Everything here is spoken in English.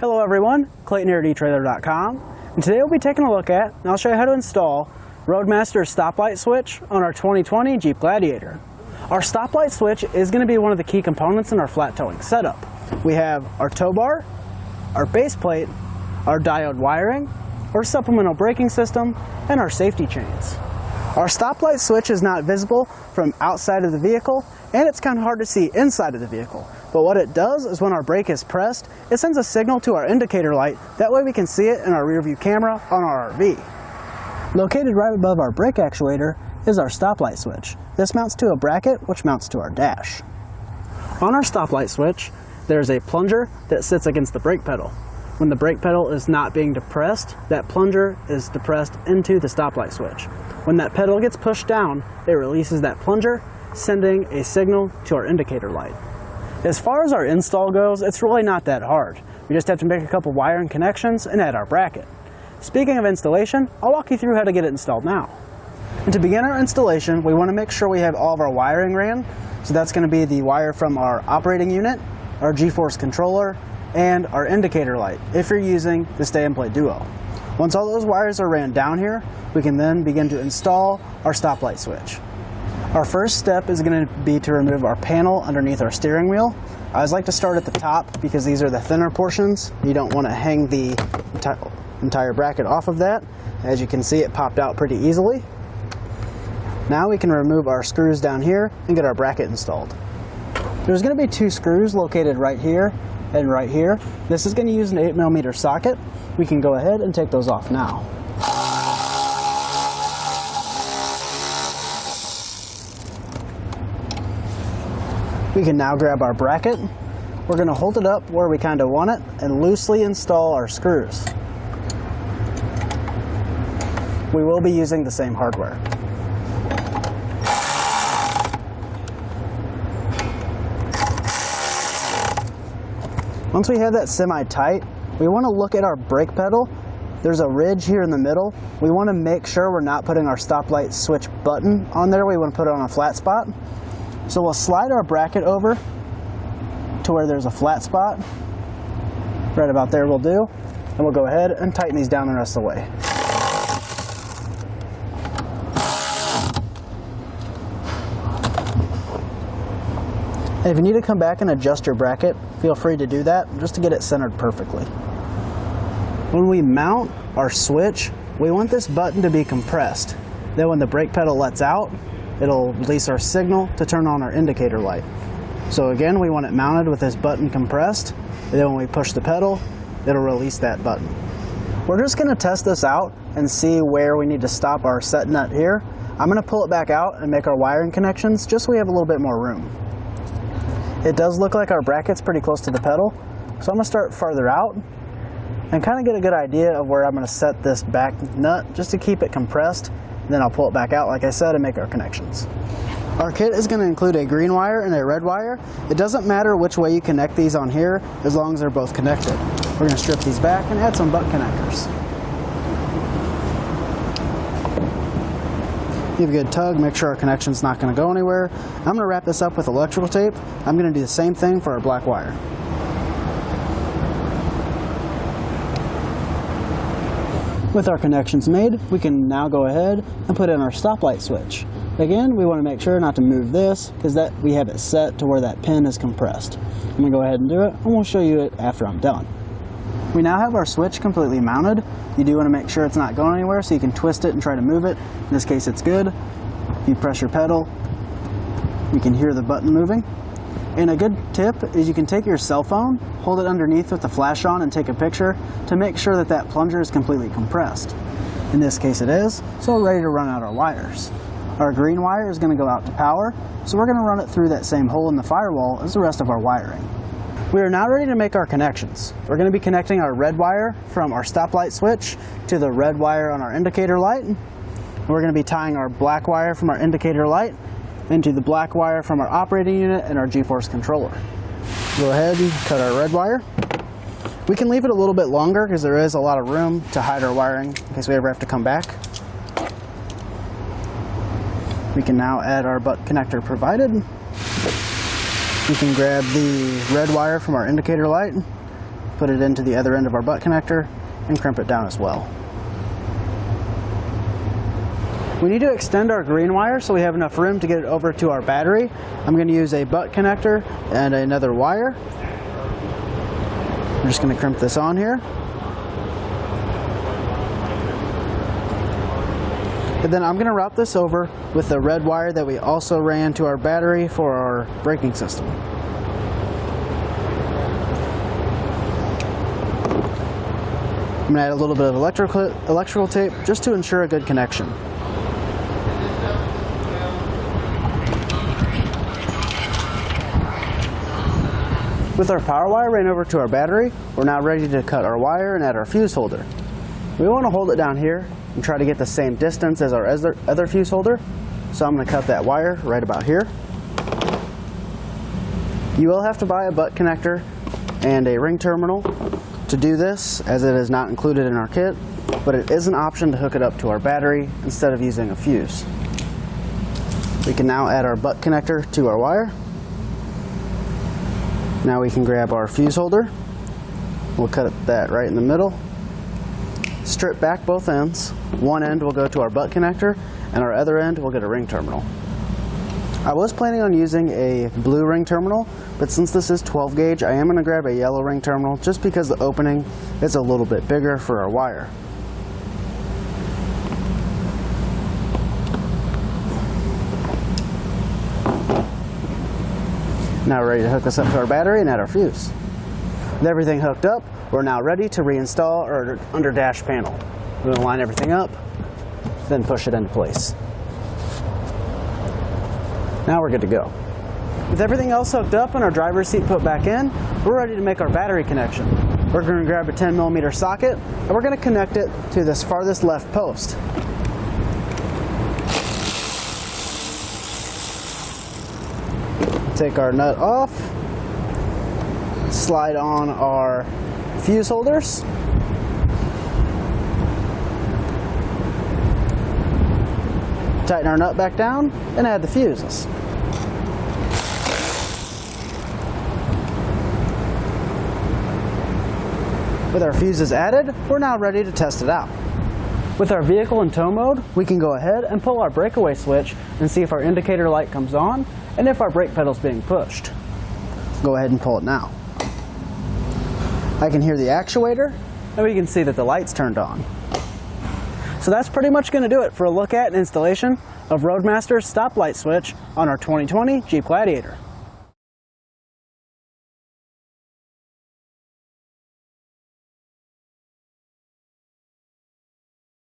Hello everyone, Clayton here at etrailer.com, and today we'll be taking a look at, and I'll show you how to install Roadmaster Stoplight switch on our 2020 Jeep Gladiator. Our stoplight switch is going to be one of the key components in our flat towing setup. We have our tow bar, our base plate, our diode wiring, our supplemental braking system, and our safety chains. Our stoplight switch is not visible from outside of the vehicle, and it's kind of hard to see inside of the vehicle. But what it does is when our brake is pressed, it sends a signal to our indicator light. That way we can see it in our rear view camera on our RV. Located right above our brake actuator is our stoplight switch. This mounts to a bracket which mounts to our dash. On our stoplight switch, there's a plunger that sits against the brake pedal. When the brake pedal is not being depressed, that plunger is depressed into the stoplight switch. When that pedal gets pushed down, it releases that plunger, sending a signal to our indicator light. As far as our install goes, it's really not that hard. We just have to make a couple wiring connections and add our bracket. Speaking of installation, I'll walk you through how to get it installed now. And to begin our installation, we want to make sure we have all of our wiring ran. So that's going to be the wire from our operating unit, our G-force controller, and our indicator light, if you're using the Stay and Play Duo. Once all those wires are ran down here, we can then begin to install our stoplight switch. Our first step is going to be to remove our panel underneath our steering wheel. I always like to start at the top because these are the thinner portions. You don't want to hang the entire bracket off of that. As you can see, it popped out pretty easily. Now we can remove our screws down here and get our bracket installed. There's going to be two screws located right here and right here. This is going to use an 8mm socket. We can go ahead and take those off now. We can now grab our bracket. We're going to hold it up where we kind of want it and loosely install our screws. We will be using the same hardware. Once we have that semi-tight, we want to look at our brake pedal. There's a ridge here in the middle. We want to make sure we're not putting our stoplight switch button on there. We want to put it on a flat spot. So we'll slide our bracket over to where there's a flat spot. Right about there will do. And we'll go ahead and tighten these down the rest of the way. And if you need to come back and adjust your bracket, feel free to do that just to get it centered perfectly. When we mount our switch, we want this button to be compressed. Then when the brake pedal lets out, it'll release our signal to turn on our indicator light. So again, we want it mounted with this button compressed, and then when we push the pedal, it'll release that button. We're just going to test this out and see where we need to stop our set nut here. I'm going to pull it back out and make our wiring connections just so we have a little bit more room. It does look like our bracket's pretty close to the pedal, so I'm going to start farther out and kind of get a good idea of where I'm going to set this back nut just to keep it compressed. Then I'll pull it back out, like I said, and make our connections. Our kit is going to include a green wire and a red wire. It doesn't matter which way you connect these on here, as long as they're both connected. We're going to strip these back and add some butt connectors. Give a good tug, make sure our connection's not going to go anywhere. I'm going to wrap this up with electrical tape. I'm going to do the same thing for our black wire. With our connections made, we can now go ahead and put in our stoplight switch. Again, we want to make sure not to move this because we have it set to where that pin is compressed. I'm going to go ahead and do it, and we'll show you it after I'm done. We now have our switch completely mounted. You do want to make sure it's not going anywhere, so you can twist it and try to move it. In this case, it's good. If you press your pedal, you can hear the button moving. And a good tip is you can take your cell phone, hold it underneath with the flash on, and take a picture to make sure that that plunger is completely compressed. In this case it is, so we're ready to run out our wires. Our green wire is going to go out to power, so we're going to run it through that same hole in the firewall as the rest of our wiring. We are now ready to make our connections. We're going to be connecting our red wire from our stoplight switch to the red wire on our indicator light. And we're going to be tying our black wire from our indicator light into the black wire from our operating unit and our G-force controller. Go ahead and cut our red wire. We can leave it a little bit longer because there is a lot of room to hide our wiring in case we ever have to come back. We can now add our butt connector provided. We can grab the red wire from our indicator light, put it into the other end of our butt connector and crimp it down as well. We need to extend our green wire so we have enough room to get it over to our battery. I'm going to use a butt connector and another wire. I'm just going to crimp this on here. And then I'm going to route this over with the red wire that we also ran to our battery for our braking system. I'm going to add a little bit of electrical tape just to ensure a good connection. With our power wire ran over to our battery, we're now ready to cut our wire and add our fuse holder. We want to hold it down here and try to get the same distance as our other fuse holder. So I'm going to cut that wire right about here. You will have to buy a butt connector and a ring terminal to do this, as it is not included in our kit, but it is an option to hook it up to our battery instead of using a fuse. We can now add our butt connector to our wire. Now we can grab our fuse holder. We'll cut that right in the middle. Strip back both ends. One end will go to our butt connector and our other end will get a ring terminal. I was planning on using a blue ring terminal, but since this is 12 gauge, I am going to grab a yellow ring terminal just because the opening is a little bit bigger for our wire. Now we're ready to hook this up to our battery and add our fuse. With everything hooked up, we're now ready to reinstall our under dash panel. We're going to line everything up, then push it into place. Now we're good to go. With everything else hooked up and our driver's seat put back in, we're ready to make our battery connection. We're going to grab a 10mm socket and we're going to connect it to this farthest left post. Take our nut off, slide on our fuse holders, tighten our nut back down, and add the fuses. With our fuses added, we're now ready to test it out. With our vehicle in tow mode, we can go ahead and pull our breakaway switch and see if our indicator light comes on and if our brake pedal is being pushed. Go ahead and pull it now. I can hear the actuator and we can see that the light's turned on. So that's pretty much going to do it for a look at and installation of Roadmaster's stoplight switch on our 2020 Jeep Gladiator.